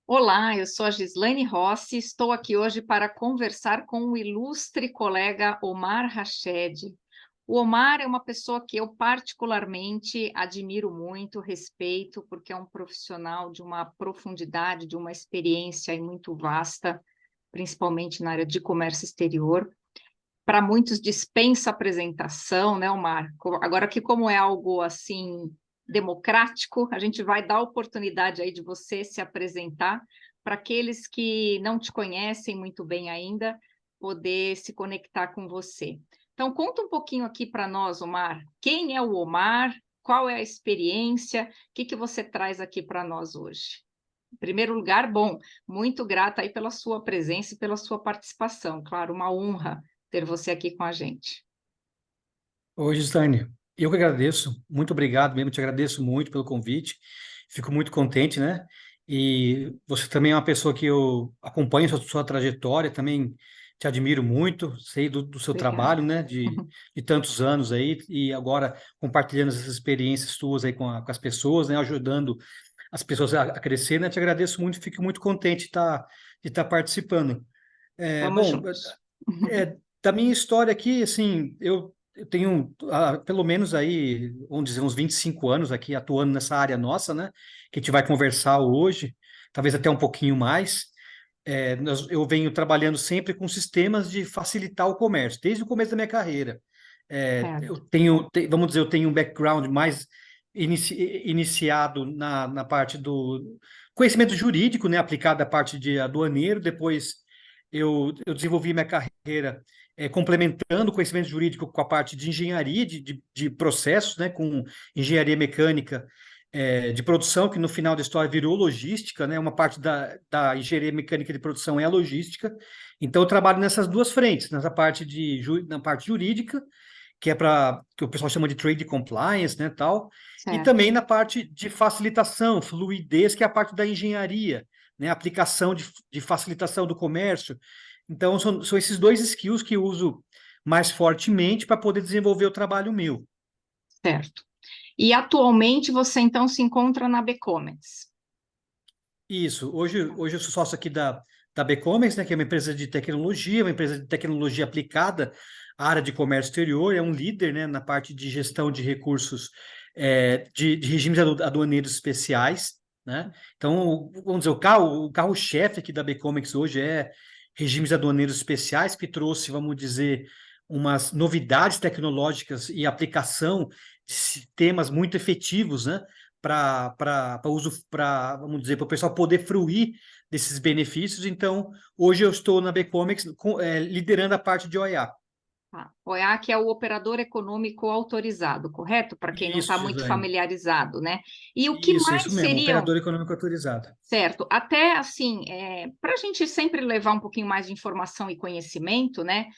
Olá, eu sou a Gislaine Rossi, estou aqui hoje para conversar com o ilustre colega Omar Rached. O Omar é uma pessoa que eu particularmente admiro muito, respeito, porque é um profissional de uma profundidade, de uma experiência aí muito vasta, principalmente na área de comércio exterior. Para muitos dispensa apresentação, né, Omar? Agora que como é algo assim democrático, a gente vai dar a oportunidade aí de você se apresentar para aqueles que não te conhecem muito bem ainda, poder se conectar com você. Então, conta um pouquinho aqui para nós, Omar. Quem é o Omar? Qual é a experiência? O que você traz aqui para nós hoje? Em primeiro lugar, bom, muito grata aí pela sua presença e pela sua participação. Claro, uma honra ter você aqui com a gente. Oi, Gislaine. Eu que agradeço, muito obrigado mesmo, te agradeço muito pelo convite, fico muito contente, né? E você também é uma pessoa que eu acompanho sua trajetória, também te admiro muito, sei do seu Obrigada. trabalho, né? De tantos anos aí, e agora compartilhando essas experiências suas aí com as pessoas, né? Ajudando as pessoas a crescer, né? Te agradeço muito, fico muito contente de estar participando. É, Vamos bom, juntos. da minha história aqui, assim, eu tenho pelo menos aí, vamos dizer, uns 25 anos aqui atuando nessa área nossa, né? Que a gente vai conversar hoje, talvez até um pouquinho mais. Eu venho trabalhando sempre com sistemas de facilitar o comércio, desde o começo da minha carreira. Eu Certo. vamos dizer, eu tenho um background mais iniciado na parte do conhecimento jurídico, né? Aplicado à parte de aduaneiro, depois eu desenvolvi minha carreira complementando o conhecimento jurídico com a parte de engenharia de processos, né, com engenharia mecânica de produção, que no final da história virou logística, né, uma parte da engenharia mecânica de produção é a logística. Então, eu trabalho nessas duas frentes, na parte jurídica, que é para que o pessoal chama de trade compliance, né, tal, e Certo. também na parte de facilitação, fluidez, que é a parte da engenharia, né, aplicação de facilitação do comércio. Então, são esses dois skills que eu uso mais fortemente para poder desenvolver o trabalho meu. Certo. E atualmente você então se encontra na Becomex. Isso. Hoje eu sou sócio aqui da Becomex, né, que é uma empresa de tecnologia, uma empresa de tecnologia aplicada à área de comércio exterior, é um líder, né, na parte de gestão de recursos de regimes aduaneiros especiais, né? Então, vamos dizer, o carro-chefe aqui da Becomex hoje é regimes aduaneiros especiais, que trouxe, vamos dizer, umas novidades tecnológicas e aplicação de sistemas muito efetivos, né? Para uso, para, vamos dizer, para o pessoal poder fruir desses benefícios. Então, hoje eu estou na Becomex liderando a parte de OEA. Tá. OEA, que é o operador econômico autorizado, correto? Para quem não está Isso, muito Gislaine. familiarizado, né? E o que Isso mais mesmo, seriam, operador econômico autorizado. certo? Até assim, para a gente sempre levar um pouquinho mais de informação e conhecimento, né?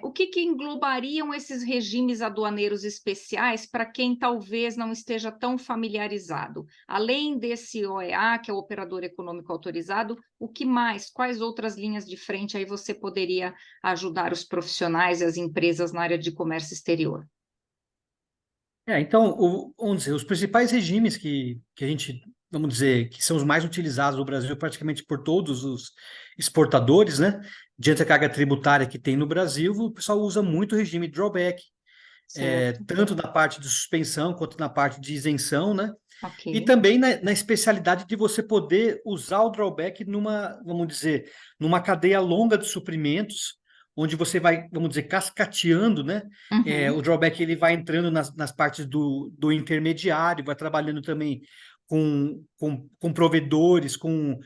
O que englobariam esses regimes aduaneiros especiais para quem talvez não esteja tão familiarizado? Além desse OEA, que é o Operador Econômico Autorizado, o que mais? Quais outras linhas de frente aí você poderia ajudar os profissionais e as empresas na área de comércio exterior? Então, vamos dizer, os principais regimes que a gente, vamos dizer, que são os mais utilizados no Brasil, praticamente por todos os exportadores, né? Diante da carga tributária que tem no Brasil, o pessoal usa muito o regime drawback, Certo, tanto na parte de suspensão quanto na parte de isenção, né? E ok. também na especialidade de você poder usar o drawback vamos dizer, numa cadeia longa de suprimentos, onde você vai, vamos dizer, cascateando, né? O Uhum. drawback ele vai entrando nas partes do intermediário, vai trabalhando também com provedores, com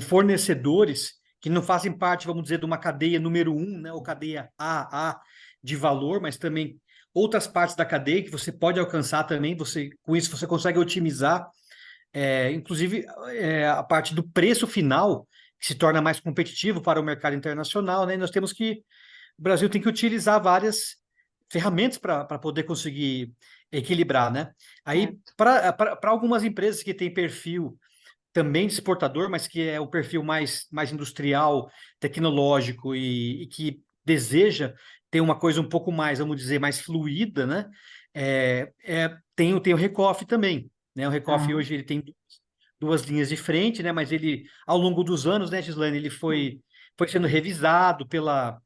fornecedores que não fazem parte, vamos dizer, de uma cadeia número um, né? Ou cadeia A de valor, mas também outras partes da cadeia que você pode alcançar também, com isso você consegue otimizar, inclusive a parte do preço final, que se torna mais competitivo para o mercado internacional, né? E o Brasil tem que utilizar várias ferramentas para poder conseguir equilibrar, né? Aí, Certo. para algumas empresas que têm perfil também de exportador, mas que é o perfil mais industrial, tecnológico e que deseja ter uma coisa um pouco mais, vamos dizer, mais fluida, né? Tem o Recoff também, né? O Recoff Tá. hoje ele tem duas linhas de frente, né? Mas ele, ao longo dos anos, né, Gislaine, ele foi sendo revisado pela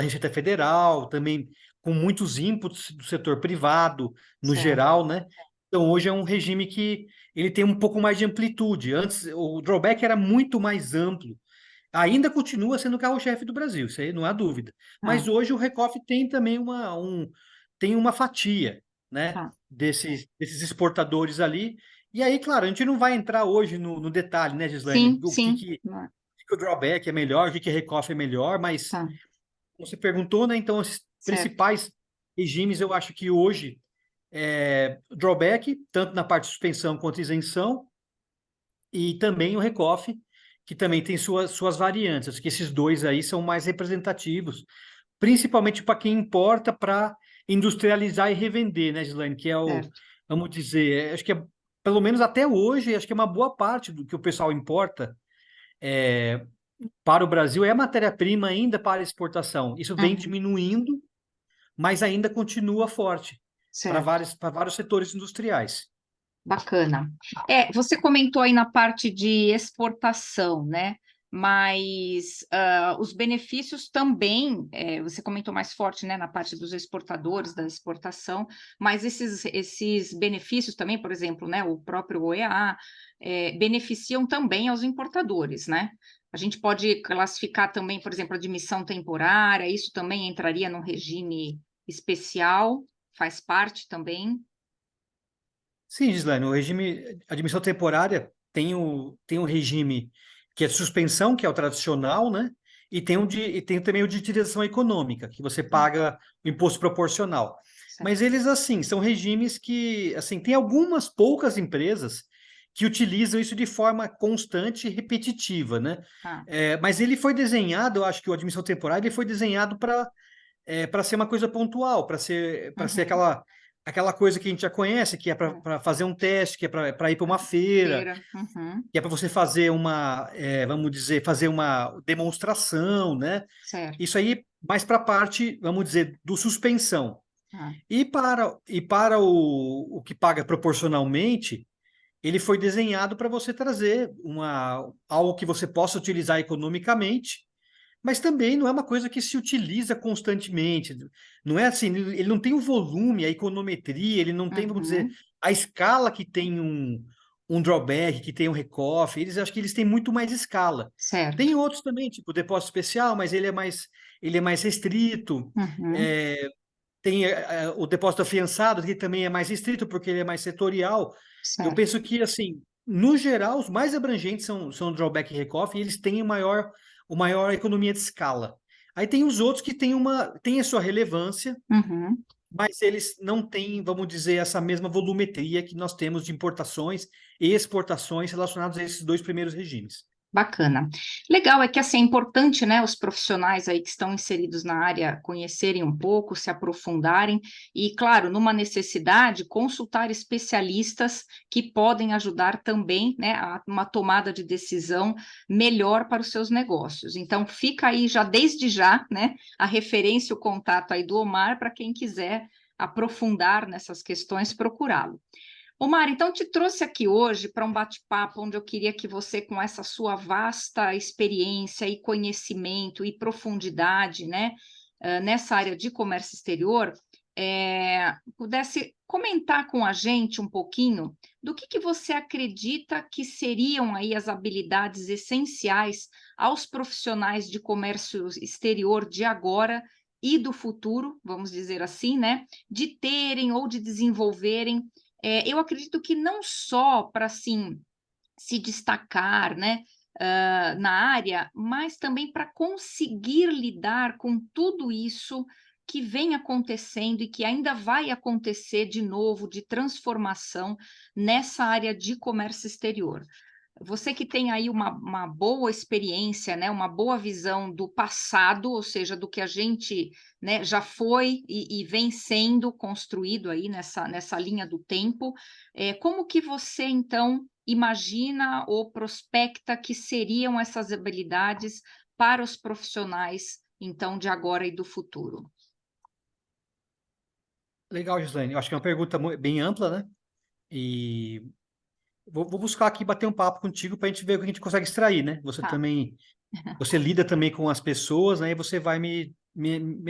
Receita Federal, também com muitos inputs do setor privado, no certo. geral, né? Então, hoje é um regime que ele tem um pouco mais de amplitude. Antes, o drawback era muito mais amplo. Ainda continua sendo o carro-chefe do Brasil, isso aí não há dúvida. Tá, Mas hoje o Recoff tem também tem uma fatia, né, tá. desses exportadores ali. E aí, claro, a gente não vai entrar hoje no detalhe, né, Gislaine? Sim, sim. O que o drawback é melhor, o que o Recoff é melhor, mas Tá, você perguntou, né? Então, esses certo. principais regimes, eu acho que hoje drawback, tanto na parte de suspensão quanto isenção, e também o Recoff, que também tem suas variantes. Acho que esses dois aí são mais representativos, principalmente para quem importa para industrializar e revender, né, Gislaine? Que é Certo. vamos dizer, acho que pelo menos até hoje, acho que é uma boa parte do que o pessoal importa para o Brasil é a matéria-prima ainda para exportação. Isso vem Uhum, diminuindo, mas ainda continua forte certo. para vários setores industriais. Bacana. Você comentou aí na parte de exportação, né? Mas os benefícios também, você comentou mais forte, né, na parte dos exportadores, da exportação, mas esses benefícios também, por exemplo, né, o próprio OEA, beneficiam também aos importadores, né? A gente pode classificar também, por exemplo, a admissão temporária, isso também entraria num regime especial, faz parte também. Sim, Gislaine, o regime admissão temporária tem um regime que é de suspensão, que é o tradicional, né? E tem também o de utilização econômica, que você paga o imposto proporcional. Mas Certo. eles, assim, são regimes que, assim, tem algumas poucas empresas que utilizam isso de forma constante e repetitiva, né? Ah, Mas ele foi desenhado, eu acho que o admissão temporária ele foi desenhado para ser uma coisa pontual, para ser uhum, aquela coisa que a gente já conhece, que é é, para fazer um teste, que é para ir para pra uma feira, feira, uhum, que é para você fazer vamos dizer, fazer uma demonstração, né? certo. Isso aí mais para a parte, vamos dizer, do suspensão. Ah, E para o que paga proporcionalmente, ele foi desenhado para você trazer algo que você possa utilizar economicamente, mas também não é uma coisa que se utiliza constantemente. Não é assim, ele não tem o volume, a econometria, ele não tem, vamos dizer, uhum, a escala que tem um drawback, que tem um recoff. Acho que eles têm muito mais escala. certo. Tem outros também, tipo depósito especial, mas ele é mais restrito. Uhum, É, tem o depósito afiançado, que também é mais restrito, porque ele é mais setorial. Eu certo. penso que, assim, no geral, os mais abrangentes são o drawback e recoff, e eles têm o maior economia de escala. Aí tem os outros que têm a sua relevância, Uhum. mas eles não têm, vamos dizer, essa mesma volumetria que nós temos de importações e exportações relacionados a esses dois primeiros regimes. Bacana. Legal, é que assim, é importante, né, os profissionais aí que estão inseridos na área conhecerem um pouco, se aprofundarem e, claro, numa necessidade, consultar especialistas que podem ajudar também, né, a uma tomada de decisão melhor para os seus negócios. Então, fica aí já desde já, né, a referência, o contato aí do Omar para quem quiser aprofundar nessas questões, procurá-lo. Omar, então te trouxe aqui hoje para um bate-papo onde eu queria que você, com essa sua vasta experiência e conhecimento e profundidade, né, nessa área de comércio exterior, pudesse comentar com a gente um pouquinho do que você acredita que seriam aí as habilidades essenciais aos profissionais de comércio exterior de agora e do futuro, vamos dizer assim, né, de terem ou de desenvolverem eu acredito que não só para assim, se destacar, né, na área, mas também para conseguir lidar com tudo isso que vem acontecendo e que ainda vai acontecer de novo, de transformação nessa área de comércio exterior. Você que tem aí uma boa experiência, né, uma boa visão do passado, ou seja, do que a gente, né, já foi e vem sendo construído aí nessa linha do tempo, como que você, então, imagina ou prospecta que seriam essas habilidades para os profissionais, então, de agora e do futuro? Legal, Gislaine. Eu acho que é uma pergunta bem ampla, né? E vou buscar aqui bater um papo contigo para a gente ver o que a gente consegue extrair, né? Você Tá, também, você lida também com as pessoas, né? E você vai me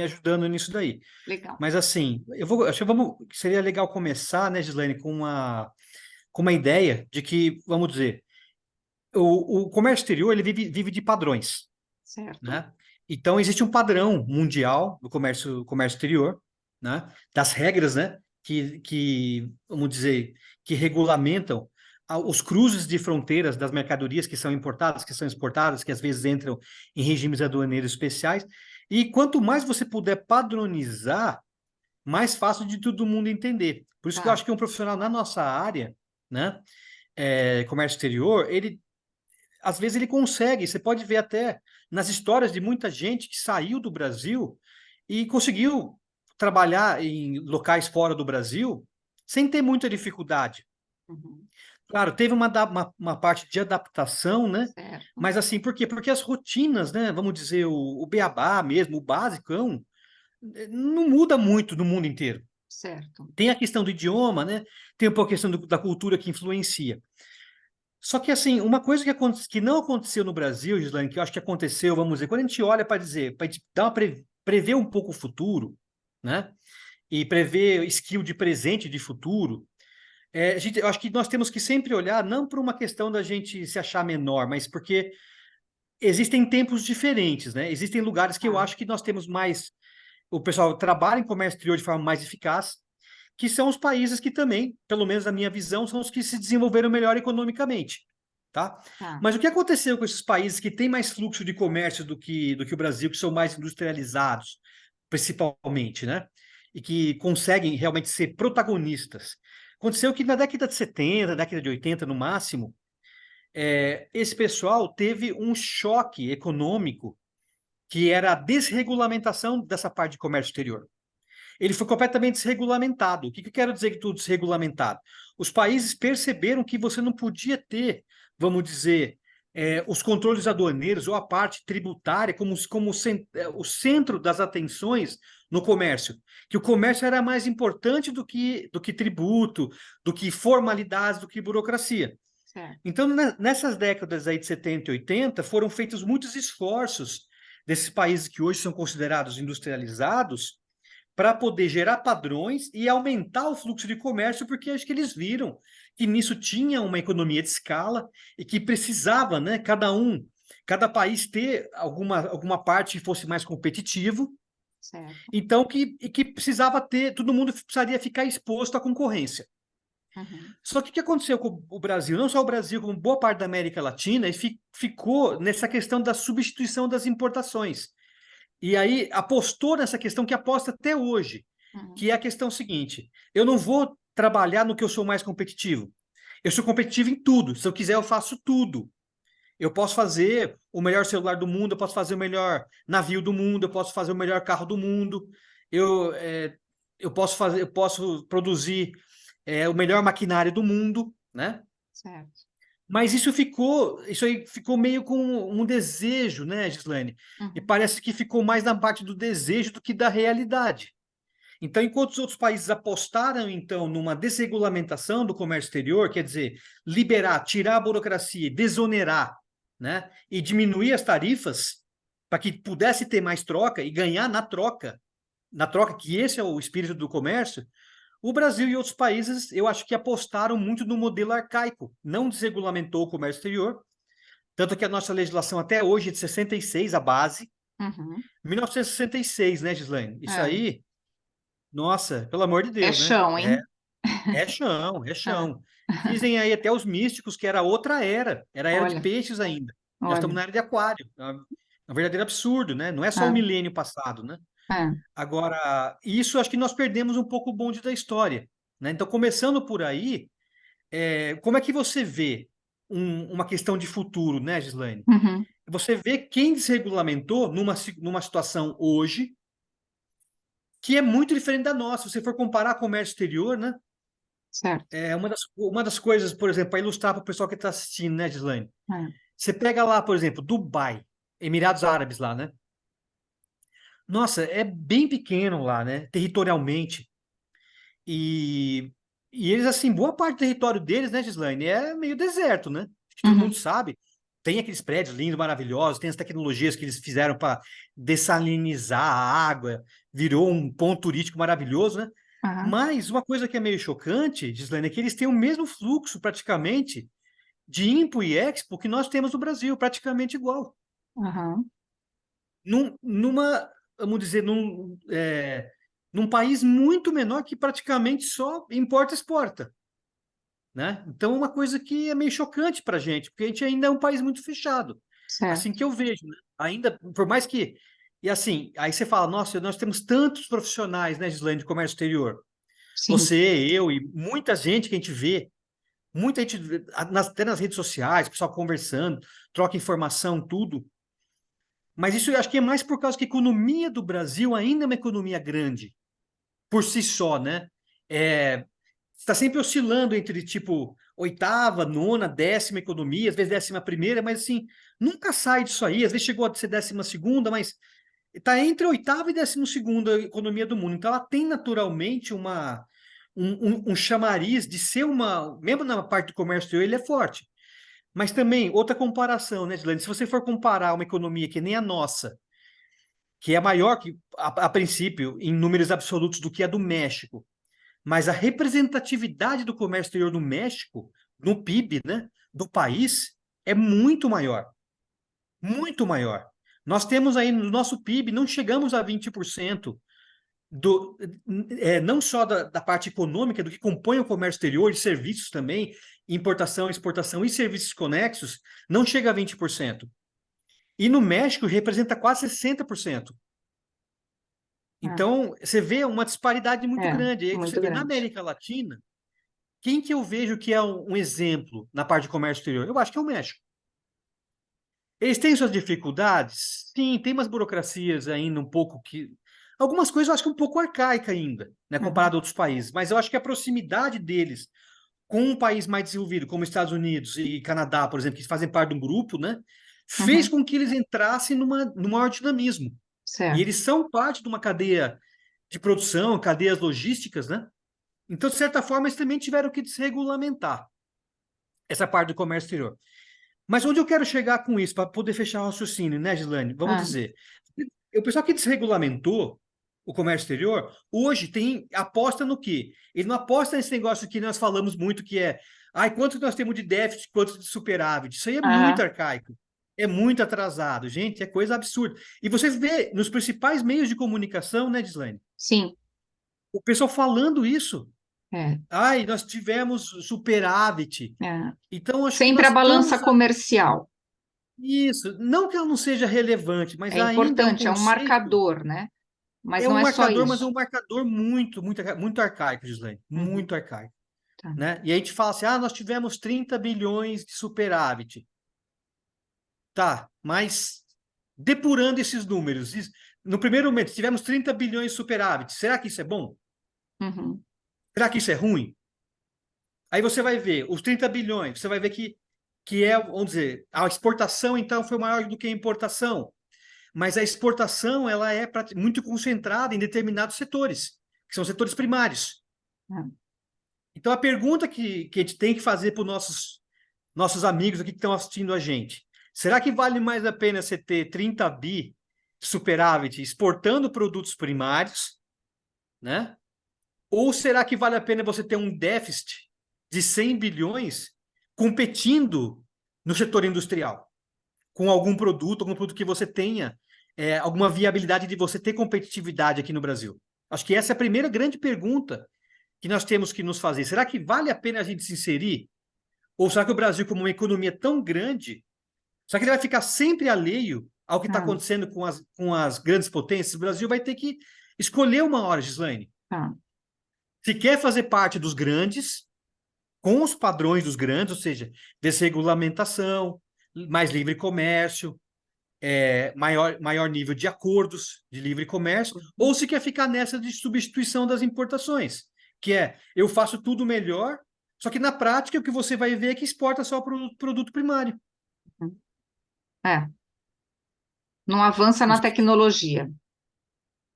ajudando nisso daí. legal. Mas assim, acho que seria legal começar, né, Gislaine, com uma ideia de que, vamos dizer, o comércio exterior ele vive de padrões, Certo. né? Então existe um padrão mundial do comércio exterior, né? Das regras, né? Vamos dizer, que regulamentam os cruzes de fronteiras das mercadorias que são importadas, que são exportadas, que às vezes entram em regimes aduaneiros especiais. E quanto mais você puder padronizar, mais fácil de todo mundo entender. Por isso que eu Tá. acho que um profissional na nossa área, né? Comércio exterior, ele às vezes ele consegue, você pode ver até nas histórias de muita gente que saiu do Brasil e conseguiu trabalhar em locais fora do Brasil sem ter muita dificuldade. Uhum. Claro, teve uma parte de adaptação, né? Certo. Mas assim, por quê? Porque as rotinas, né? Vamos dizer, o beabá mesmo, o basicão, não muda muito no mundo inteiro. Certo. Tem a questão do idioma, né? Tem um pouco a questão da cultura que influencia. Só que, assim, uma coisa que não aconteceu no Brasil, Gislaine, que eu acho que aconteceu, vamos dizer, quando a gente olha para dizer, para dar prever um pouco o futuro, né? E prever skill de presente e de futuro, eu acho que nós temos que sempre olhar, não por uma questão da gente se achar menor, mas porque existem tempos diferentes, né? Existem lugares que eu Tá. acho que nós temos mais. O pessoal trabalha em comércio exterior de forma mais eficaz, que são os países que também, pelo menos na minha visão, são os que se desenvolveram melhor economicamente, tá? Tá. Mas o que aconteceu com esses países que têm mais fluxo de comércio do que o Brasil, que são mais industrializados, principalmente, né? E que conseguem realmente ser protagonistas? Aconteceu que na década de 70, década de 80 no máximo, esse pessoal teve um choque econômico que era a desregulamentação dessa parte de comércio exterior. Ele foi completamente desregulamentado. O que eu quero dizer que tudo desregulamentado? Os países perceberam que você não podia ter, vamos dizer, os controles aduaneiros ou a parte tributária como o centro das atenções no comércio. Que o comércio era mais importante do que tributo, do que formalidades, do que burocracia. Certo. Então, nessas décadas aí de 70 e 80, foram feitos muitos esforços desses países que hoje são considerados industrializados para poder gerar padrões e aumentar o fluxo de comércio, porque acho que eles viram que nisso tinha uma economia de escala e que precisava, né, cada país ter alguma parte que fosse mais competitivo, Certo. então que precisava ter, todo mundo precisaria ficar exposto à concorrência. Uhum. Só que o que aconteceu com o Brasil, não só o Brasil, como boa parte da América Latina, e ficou nessa questão da substituição das importações. E aí apostou nessa questão que aposta até hoje, Uhum. que é a questão seguinte: eu não vou trabalhar no que eu sou mais competitivo. Eu sou competitivo em tudo. Se eu quiser, eu faço tudo. Eu posso fazer o melhor celular do mundo, eu posso fazer o melhor navio do mundo, eu posso fazer o melhor carro do mundo, eu, é, eu posso produzir o melhor maquinário do mundo, né? Certo. Mas isso aí ficou meio com um desejo, né, Gislaine? E Uhum. parece que ficou mais na parte do desejo do que da realidade. Então, enquanto os outros países apostaram, então, numa desregulamentação do comércio exterior, quer dizer, liberar, tirar a burocracia, desonerar, né, e diminuir as tarifas para que pudesse ter mais troca e ganhar na troca, que esse é o espírito do comércio, o Brasil e outros países, eu acho que apostaram muito no modelo arcaico, não desregulamentou o comércio exterior, tanto que a nossa legislação até hoje é de 66, a base, Uhum. 1966, né, Gislaine? Isso É. aí, nossa, pelo amor de É Deus, né? chão, hein? É chão, é É. chão. Dizem aí até os místicos que era outra era a era de Olha, peixes ainda. Nós estamos olha. na era de aquário. É um verdadeiro absurdo, né? Não é só o É. milênio passado, né? É. Agora, isso acho que nós perdemos um pouco o bonde da história, né? Então, começando por aí, como é que você vê uma questão de futuro, né, Gislaine? Uhum. Você vê quem desregulamentou numa situação hoje que é muito diferente da nossa. Se você for comparar comércio exterior, né? Certo. Uma das coisas, por exemplo, para ilustrar para o pessoal que está assistindo, né, Gislaine? É. Você pega lá, por exemplo, Dubai, Emirados Árabes lá, né? Nossa, é bem pequeno lá, né? Territorialmente. E, E eles, assim, boa parte do território deles, né, Gislaine, é meio deserto, né? Acho que todo Uhum. mundo sabe. Tem aqueles prédios lindos, maravilhosos, tem as tecnologias que eles fizeram para dessalinizar a água, virou um ponto turístico maravilhoso, né? Aham. Mas uma coisa que é meio chocante, Gislaine, é que eles têm o mesmo fluxo, praticamente, de IMPO e Expo que nós temos no Brasil, praticamente igual. Aham. Vamos dizer, num país muito menor que praticamente só importa e exporta, né? Então, é uma coisa que é meio chocante para a gente, porque a gente ainda é um país muito fechado, assim Certo. que eu vejo, né? Ainda, por mais que... E assim, aí você fala, nossa, nós temos tantos profissionais, né, Gislaine, de comércio exterior. Sim. Você, eu e muita gente que a gente vê, muita gente, até nas redes sociais, pessoal conversando, troca informação, tudo. Mas isso eu acho que é mais por causa que a economia do Brasil ainda é uma economia grande, por si só, né? É, está sempre oscilando entre, tipo, oitava, nona, décima economia, às vezes décima primeira, mas assim, nunca sai disso aí. Às vezes chegou a ser décima segunda, mas está entre oitava e décima segunda economia do mundo. Então ela tem naturalmente um chamariz de ser uma, mesmo na parte do comércio exterior, ele é forte. Mas também, outra comparação, né, Dilane? Se você for comparar uma economia que nem a nossa, que é maior que, a princípio, em números absolutos do que a do México, mas a representatividade do comércio exterior no México, no PIB, né, do país, é muito maior. Muito maior. Nós temos aí no nosso PIB, não chegamos a 20% não só da parte econômica, do que compõe o comércio exterior, de serviços também, importação, exportação e serviços conexos, não chega a 20%. E no México representa quase 60%. Então, você vê uma disparidade muito É, grande. E aí você muito vê na grande. América Latina, quem que eu vejo que é um exemplo na parte de comércio exterior? Eu acho que é o México. Eles têm suas dificuldades? Sim, tem umas burocracias ainda um pouco que. Algumas coisas eu acho que um pouco arcaica ainda, né, Uhum. comparado a outros países, mas eu acho que a proximidade deles com um país mais desenvolvido, como Estados Unidos e Canadá, por exemplo, que fazem parte de um grupo, né, fez Uhum. com que eles entrassem num maior dinamismo. E Certo. eles são parte de uma cadeia de produção, cadeias logísticas, né? Então, de certa forma, eles também tiveram que desregulamentar essa parte do comércio exterior. Mas onde eu quero chegar com isso, para poder fechar o raciocínio, né, Gislaine? Vamos Ah, dizer, o pessoal que desregulamentou o comércio exterior, hoje tem aposta no quê? Ele não aposta nesse negócio que nós falamos muito, que é, ai, quanto nós temos de déficit, quanto de superávit. Isso aí é muito aham. arcaico, é muito atrasado, gente, é coisa absurda. E você vê nos principais meios de comunicação, né, Gislaine? Sim. O pessoal falando isso. É, Ai, nós tivemos superávit. é. Então, acho que Sempre nós a balança estamos. comercial. Isso, não que ela não seja relevante, mas É ainda é um importante, é um conceito, marcador, né? Mas é não um é só marcador, mas é isso. um marcador muito arcaico, Gislaine, Uhum. muito arcaico, Tá. né? E a gente fala assim, ah, nós tivemos 30 bilhões de superávit. Tá, mas depurando esses números, no primeiro momento, tivemos 30 bilhões de superávit, será que isso é bom? Uhum. Será que isso é ruim? Aí você vai ver, os 30 bilhões, você vai ver que é, vamos dizer, a exportação, então, foi maior do que a importação. Mas a exportação ela é muito concentrada em determinados setores, que são setores primários. É. Então, a pergunta que a gente tem que fazer para os nossos amigos aqui que estão assistindo a gente, será que vale mais a pena você ter 30 bi de superávit exportando produtos primários, né? Ou será que vale a pena você ter um déficit de 100 bilhões competindo no setor industrial? Com algum produto que você tenha alguma viabilidade de você ter competitividade aqui no Brasil? Acho que essa é a primeira grande pergunta que nós temos que nos fazer. Será que vale a pena a gente se inserir? Ou será que o Brasil, como uma economia tão grande, será que ele vai ficar sempre alheio ao que está Tá, acontecendo com as grandes potências? O Brasil vai ter que escolher uma hora, Gislaine. tá. Se quer fazer parte dos grandes, com os padrões dos grandes, ou seja, desregulamentação, mais livre comércio, maior nível de acordos de livre comércio, ou se quer ficar nessa de substituição das importações, que é eu faço tudo melhor, só que na prática o que você vai ver é que exporta só o produto primário. Uhum. É, não avança na Não sei, tecnologia.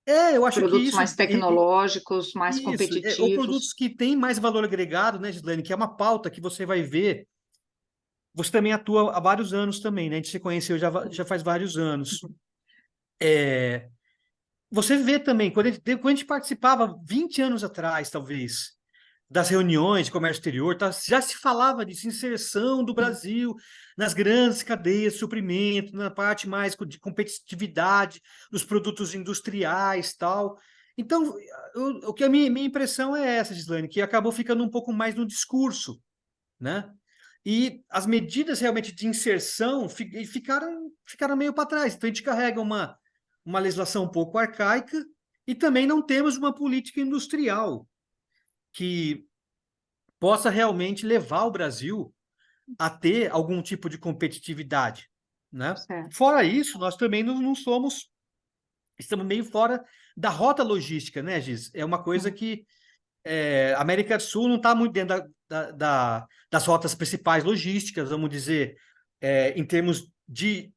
Eu acho que Produtos mais tecnológicos, mais ou competitivos. produtos que têm mais valor agregado, né, Gislaine, que é uma pauta que você vai ver. Você também atua há vários anos também, né? A gente se conheceu já faz vários anos. Você vê também, quando a gente participava 20 anos atrás, talvez, das reuniões de comércio exterior, tá, já se falava de inserção do Brasil nas grandes cadeias de suprimento, na parte mais de competitividade dos produtos industriais, tal. Então, o que a minha impressão é essa, Gislaine, que acabou ficando um pouco mais no discurso, né? E as medidas realmente de inserção ficaram meio para trás. Então, a gente carrega uma legislação um pouco arcaica e também não temos uma política industrial que possa realmente levar o Brasil a ter algum tipo de competitividade, né? Certo. Fora isso, nós também não somos, estamos meio fora da rota logística, né, Giz? É uma coisa que a América do Sul não está muito dentro das rotas principais logísticas, vamos dizer, em termos de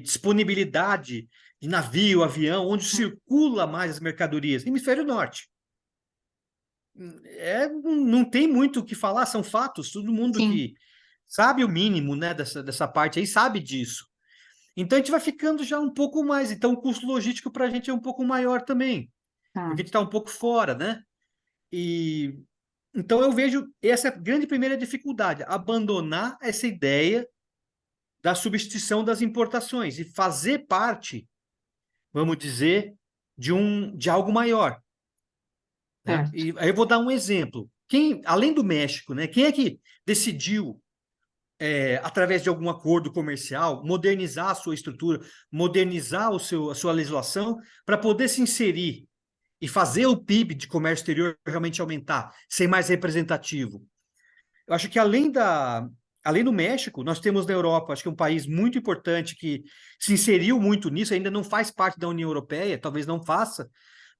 disponibilidade de navio, avião, onde circula mais as mercadorias. Hemisfério Norte. Não tem muito o que falar, são fatos. Todo mundo Sim, que sabe o mínimo, né, dessa parte aí sabe disso. Então a gente vai ficando já um pouco mais. Então o custo logístico para a gente é um pouco maior também, tá, porque a gente está um pouco fora, né? E então eu vejo essa grande primeira dificuldade, abandonar essa ideia da substituição das importações e fazer parte, vamos dizer, de algo maior, né? certo. E aí eu vou dar um exemplo. Além do México, né? Quem é que decidiu, através de algum acordo comercial, modernizar a sua estrutura, modernizar a sua legislação para poder se inserir e fazer o PIB de comércio exterior realmente aumentar, ser mais representativo? Eu acho que além do México, nós temos na Europa, acho que é um país muito importante que se inseriu muito nisso, ainda não faz parte da União Europeia, talvez não faça,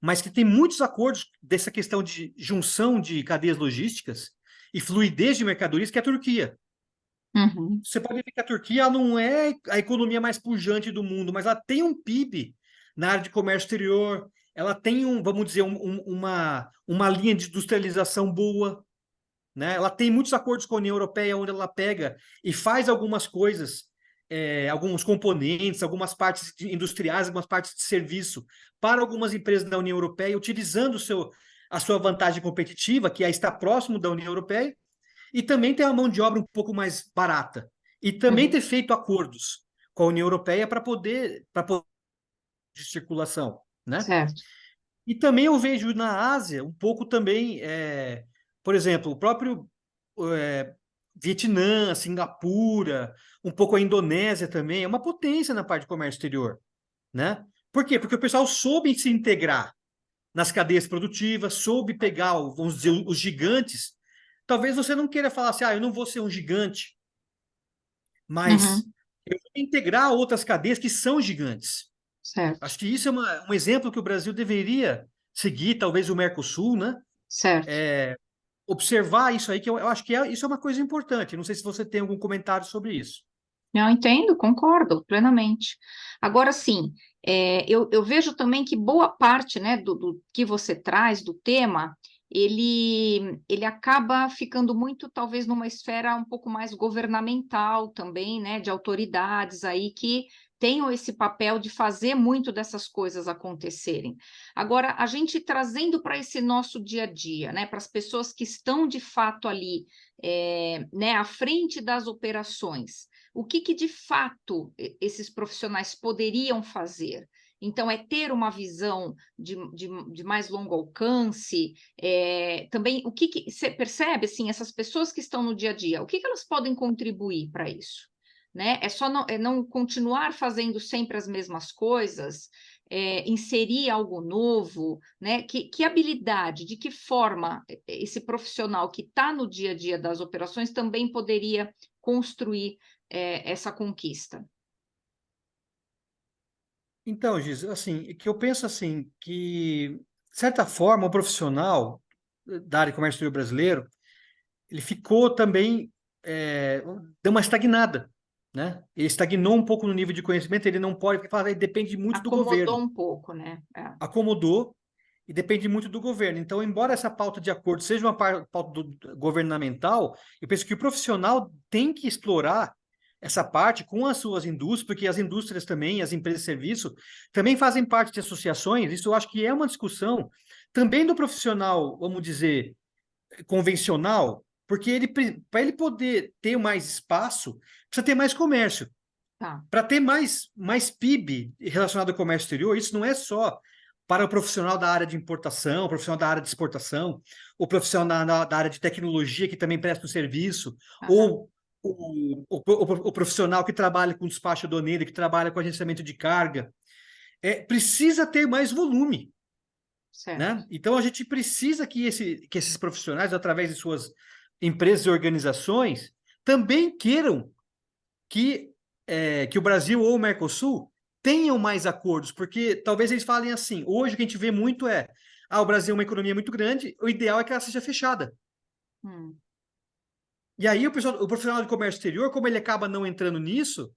mas que tem muitos acordos dessa questão de junção de cadeias logísticas e fluidez de mercadorias, que é a Turquia. Uhum, Você pode ver que a Turquia ela não é a economia mais pujante do mundo, mas ela tem um PIB na área de comércio exterior, ela tem vamos dizer, uma linha de industrialização boa, né? Ela tem muitos acordos com a União Europeia, onde ela pega e faz algumas coisas, alguns componentes, algumas partes industriais, algumas partes de serviço para algumas empresas da União Europeia, utilizando a sua vantagem competitiva, que é estar próximo da União Europeia, e também ter uma mão de obra um pouco mais barata. E também uhum, ter feito acordos com a União Europeia para poder de circulação, né? certo. E também eu vejo na Ásia um pouco também, por exemplo, o próprio é, Vietnã, Singapura, um pouco a Indonésia também, é uma potência na parte de comércio exterior, né? Por quê? Porque o pessoal soube se integrar nas cadeias produtivas, soube pegar, vamos dizer, os gigantes. Talvez você não queira falar assim, eu não vou ser um gigante, mas Uhum, eu vou integrar outras cadeias que são gigantes. certo, Acho que isso é um exemplo que o Brasil deveria seguir, talvez o Mercosul, né? certo. Observar isso aí, que eu acho que isso é uma coisa importante. Não sei se você tem algum comentário sobre isso. Eu entendo, concordo plenamente. Agora, sim, eu vejo também que boa parte, né, do que você traz, do tema, ele acaba ficando muito, talvez, numa esfera um pouco mais governamental também, né, de autoridades aí que tenham esse papel de fazer muito dessas coisas acontecerem. Agora, a gente trazendo para esse nosso dia a dia, né, para as pessoas que estão de fato ali, né, à frente das operações, o que de fato esses profissionais poderiam fazer? Então, é ter uma visão de mais longo alcance, também o que você percebe, assim, essas pessoas que estão no dia a dia, o que elas podem contribuir para isso? Né? É só não continuar fazendo sempre as mesmas coisas, inserir algo novo, né? Que habilidade, de que forma esse profissional que está no dia a dia das operações também poderia construir essa conquista. Então, Giz, assim, que eu penso assim, que, de certa forma, o profissional da área de comércio exterior brasileiro, ele ficou também, deu uma estagnada, né? Ele estagnou um pouco no nível de conhecimento, ele não pode, porque fala, ele depende muito do Acomodou governo. um pouco, né? É. Acomodou e depende muito do governo. Então, embora essa pauta de acordo seja uma pauta governamental, eu penso que o profissional tem que explorar essa parte com as suas indústrias, porque as indústrias também, as empresas de serviço, também fazem parte de associações. Isso eu acho que é uma discussão também do profissional, vamos dizer, convencional, porque ele, para ele poder ter mais espaço, precisa ter mais comércio. Tá. Para ter mais PIB relacionado ao comércio exterior, isso não é só para o profissional da área de importação, o profissional da área de exportação, o profissional da área de tecnologia que também presta um serviço, Aham. ou o profissional que trabalha com despacho aduaneiro, que trabalha com agenciamento de carga. Precisa ter mais volume, Certo. né? Então a gente precisa que esses profissionais, através de suas empresas e organizações, também queiram que, que o Brasil ou o Mercosul tenham mais acordos, porque talvez eles falem assim, hoje o que a gente vê muito o Brasil é uma economia muito grande, o ideal é que ela seja fechada. Hum. E aí o profissional de comércio exterior, como ele acaba não entrando nisso,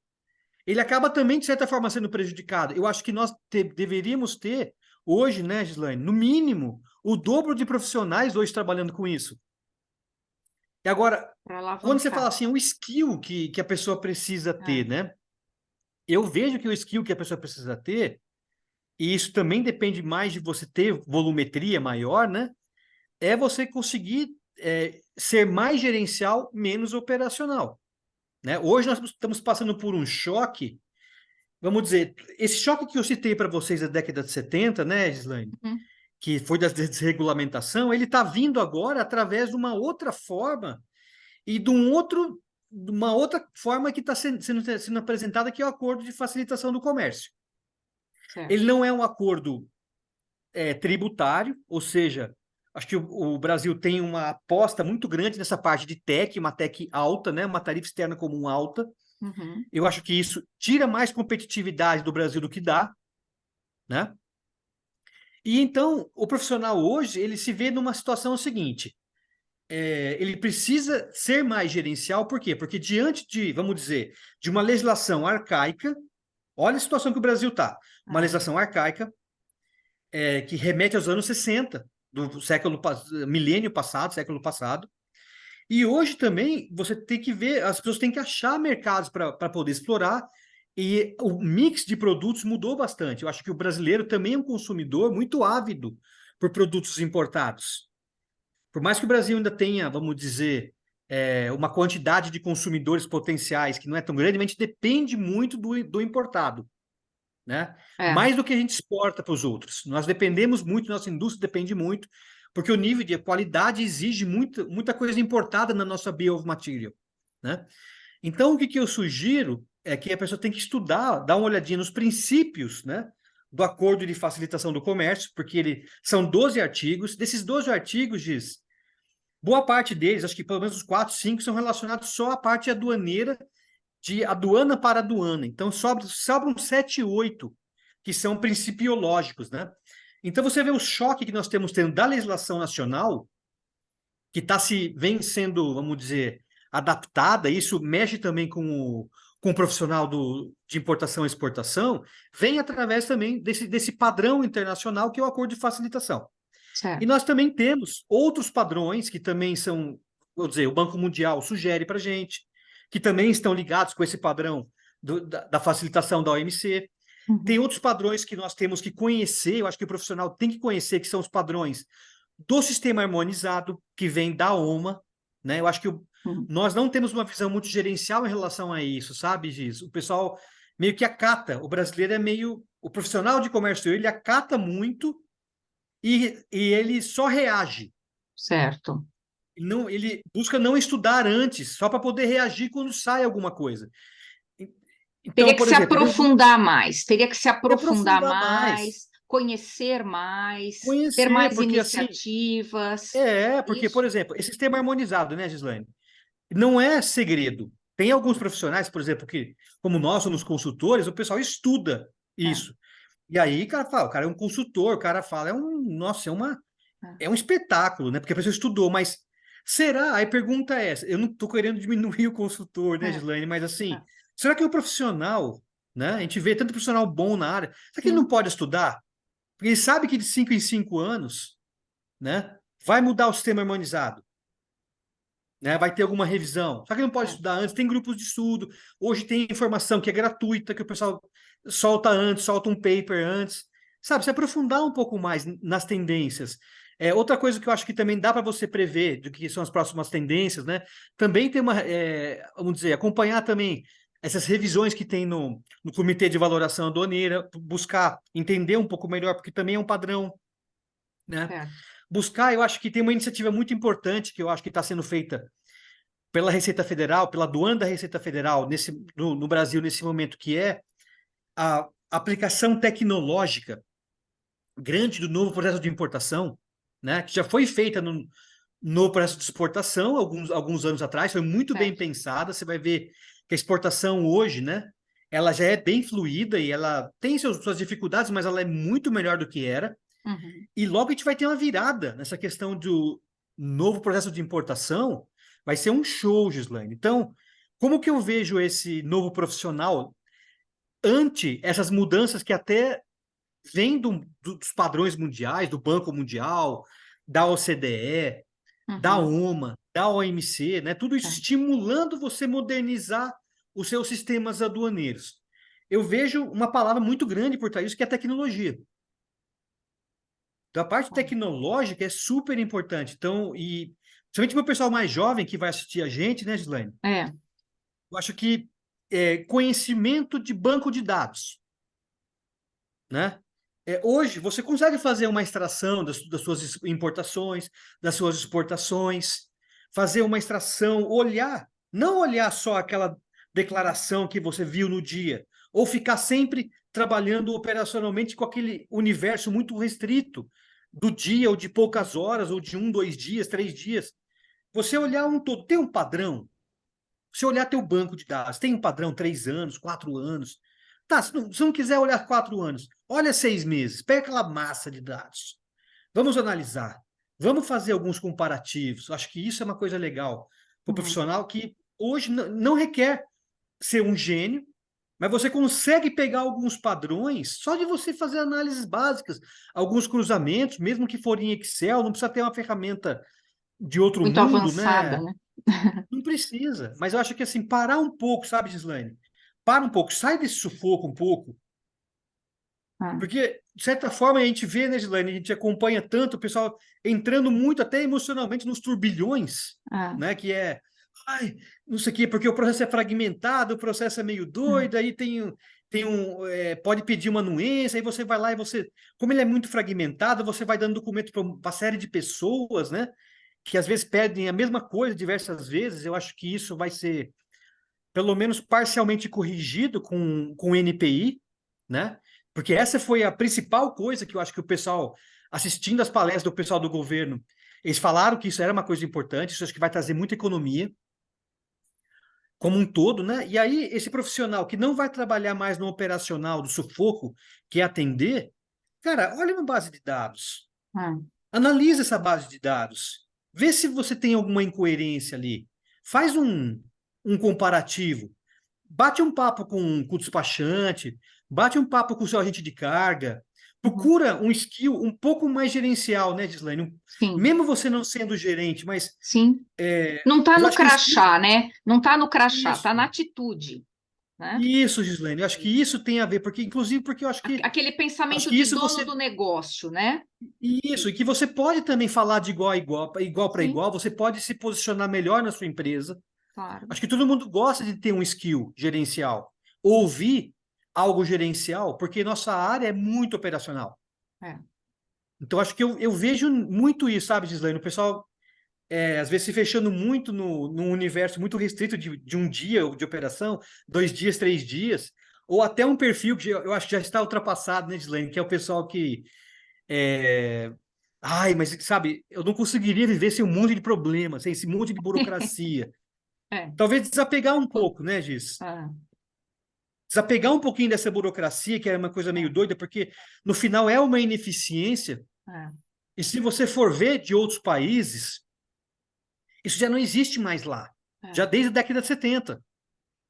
ele acaba também, de certa forma, sendo prejudicado. Eu acho que nós deveríamos ter, hoje, né, Gislaine, no mínimo, o dobro de profissionais hoje trabalhando com isso. E agora, Para quando você fala alavancar. assim, o skill que a pessoa precisa É. ter, né? Eu vejo que o skill que a pessoa precisa ter, e isso também depende mais de você ter volumetria maior, né? É você conseguir ser mais gerencial, menos operacional, né? Hoje nós estamos passando por um choque, vamos dizer, esse choque que eu citei para vocês da década de 70, né, Gislaine? Uhum. Que foi da desregulamentação, ele está vindo agora através de uma outra forma e de uma outra forma que está sendo apresentada, que é o acordo de facilitação do comércio. Ele Certo. não é um acordo tributário, ou seja, acho que o Brasil tem uma aposta muito grande nessa parte de tech, uma tech alta, né, uma tarifa externa comum alta. Uhum. Eu acho que isso tira mais competitividade do Brasil do que dá, né? E então o profissional hoje ele se vê numa situação seguinte: ele precisa ser mais gerencial, por quê? Porque diante de, vamos dizer, de uma legislação arcaica, olha a situação que o Brasil está, uma É. legislação arcaica que remete aos anos 60 do milênio passado, século passado. E hoje também você tem que ver, as pessoas têm que achar mercados para poder explorar, e o mix de produtos mudou bastante. Eu acho que o brasileiro também é um consumidor muito ávido por produtos importados. Por mais que o Brasil ainda tenha, vamos dizer, uma quantidade de consumidores potenciais que não é tão grande, a gente depende muito do importado, né? É. Mais do que a gente exporta para os outros. Nós dependemos muito, nossa indústria depende muito, porque o nível de qualidade exige muita coisa importada na nossa bill of material, né? Então, o que eu sugiro é que a pessoa tem que estudar, dar uma olhadinha nos princípios, né, do Acordo de Facilitação do Comércio, porque são 12 artigos. Desses 12 artigos, diz, boa parte deles, acho que pelo menos uns 4, 5, são relacionados só à parte aduaneira, de aduana para aduana. Então, sobram 7, 8, que são principiológicos, né? Então, você vê o choque que nós temos tendo da legislação nacional, que vem sendo, vamos dizer, adaptada, isso mexe também com o profissional de importação e exportação, vem através também desse padrão internacional que é o Acordo de Facilitação. E Certo. nós também temos outros padrões que também são, vou dizer, o Banco Mundial sugere para a gente, que também estão ligados com esse padrão da facilitação da OMC. Tem Uhum. outros padrões que nós temos que conhecer, eu acho que o profissional tem que conhecer, que são os padrões do sistema harmonizado, que vem da OMA, né? Eu acho que Uhum. nós não temos uma visão muito gerencial em relação a isso, sabe, Giz? O pessoal meio que acata, o brasileiro é meio... O profissional de comércio, ele acata muito e ele só reage. Certo. Ele busca não estudar antes, só para poder reagir quando sai alguma coisa. Teria Então, que por se exemplo, aprofundar mais, teria que se se aprofundar aprofundar mais, mais, conhecer mais, ter conhecer, mais porque assim, iniciativas. porque, por Isso. exemplo, esse sistema harmonizado, né, Gislaine? Não é segredo. Tem alguns profissionais, por exemplo, que, como nós somos consultores, o pessoal estuda É, isso. E aí, o cara fala, o cara é um consultor, o cara fala, nossa, é. é um espetáculo, né? Porque a pessoa estudou, mas será? Aí a pergunta é essa, eu não estou querendo diminuir o consultor, né, É, Gislaine, mas assim, é. Será que o profissional, né? A gente vê tanto profissional bom na área, será que ele não Sim, pode estudar? Porque ele sabe que de 5 em 5 anos, né, vai mudar o sistema harmonizado, né? Vai ter alguma revisão. Só que ele não pode é, estudar antes, tem grupos de estudo. Hoje tem informação que é gratuita, que o pessoal solta antes, solta um paper antes. Sabe, se aprofundar um pouco mais nas tendências. Outra coisa que eu acho que também dá para você prever do que são as próximas tendências, né? Também tem vamos dizer, acompanhar também essas revisões que tem no Comitê de Valoração Aduaneira, buscar entender um pouco melhor, porque também é um padrão, né? certo. Buscar, eu acho que tem uma iniciativa muito importante que eu acho que está sendo feita pela Receita Federal, pela aduana da Receita Federal no Brasil nesse momento, que é a aplicação tecnológica grande do novo processo de importação, né, que já foi feita no processo de exportação alguns anos atrás, foi muito bem Certo. pensada. Você vai ver que a exportação hoje, né, ela já é bem fluida e ela tem suas dificuldades, mas ela é muito melhor do que era. Uhum. E logo a gente vai ter uma virada nessa questão do novo processo de importação. Vai ser um show, Gislaine. Então, como que eu vejo esse novo profissional ante essas mudanças que até vêm dos padrões mundiais, do Banco Mundial, da OCDE, da Uhum. OMA, da OMC, né? Tudo isso É. estimulando você modernizar os seus sistemas aduaneiros. Eu vejo uma palavra muito grande por trás disso, que é tecnologia. Então, a parte tecnológica é super importante. Então, e principalmente para o pessoal mais jovem que vai assistir a gente, né, Gislaine? É. Eu acho que conhecimento de banco de dados, né? Hoje, você consegue fazer uma extração das suas importações, das suas exportações, fazer uma extração, olhar, não olhar só aquela declaração que você viu no dia, ou ficar sempre trabalhando operacionalmente com aquele universo muito restrito do dia, ou de poucas horas, ou de 2 dias, 3 dias. Você olhar um todo, tem um padrão. Se olhar teu banco de dados, tem um padrão 3 anos, 4 anos. Tá, se não quiser olhar 4 anos, olha 6 meses, pega aquela massa de dados. Vamos analisar. Vamos fazer alguns comparativos. Acho que isso é uma coisa legal para o Uhum. profissional que hoje não requer ser um gênio, mas você consegue pegar alguns padrões só de você fazer análises básicas, alguns cruzamentos, mesmo que for em Excel, não precisa ter uma ferramenta de outro Muito mundo, avançada, né? né? Não precisa, mas eu acho que assim, parar um pouco, sabe, Gislaine? Para um pouco, sai desse sufoco um pouco, É. porque, de certa forma, a gente vê, né, Gislaine, a gente acompanha tanto o pessoal entrando muito até emocionalmente nos turbilhões, É. né, que ai, não sei o quê, porque o processo é fragmentado, o processo é meio É. doido, aí pode pedir uma anuência, aí você vai lá e como ele é muito fragmentado, você vai dando documento para uma série de pessoas, né, que às vezes pedem a mesma coisa diversas vezes. Eu acho que isso vai ser pelo menos parcialmente corrigido com o NPI, né? Porque essa foi a principal coisa que eu acho que o pessoal, assistindo as palestras do pessoal do governo, eles falaram que isso era uma coisa importante, isso acho que vai trazer muita economia como um todo, né? E aí, esse profissional que não vai trabalhar mais no operacional do sufoco, que é atender, cara, olha uma base de dados, É. analisa essa base de dados, vê se você tem alguma incoerência ali, faz um comparativo. Bate um papo com o despachante, bate um papo com o seu agente de carga, Uhum. procura um skill um pouco mais gerencial, né, Gislaine? Sim, Mesmo você não sendo gerente, mas sim. Não está eu no acho que o skill. crachá, né? Não está no crachá, está na Isso, atitude, né? isso, Gislaine. Eu acho que isso tem a ver, porque, inclusive, porque eu Aquele acho pensamento que de isso dono você. do negócio, né? Isso, e que você pode também falar de igual para Sim, igual, você pode se posicionar melhor na sua empresa. claro. Acho que todo mundo gosta de ter um skill gerencial, ouvir algo gerencial, porque nossa área é muito operacional. É. Então, acho que eu vejo muito isso, sabe, Gislaine? O pessoal, às vezes, se fechando muito num universo muito restrito de um dia de operação, 2 dias, 3 dias, ou até um perfil que eu acho que já está ultrapassado, né, Gislaine? Que é o pessoal que. é, Ai, mas sabe, eu não conseguiria viver sem um monte de problemas, sem esse monte de burocracia. É. Talvez desapegar um pouco, né, Gis? É. Desapegar um pouquinho dessa burocracia, que é uma coisa meio doida, porque no final é uma ineficiência. É. E se você for ver de outros países, isso já não existe mais lá, já É. desde a década de 70.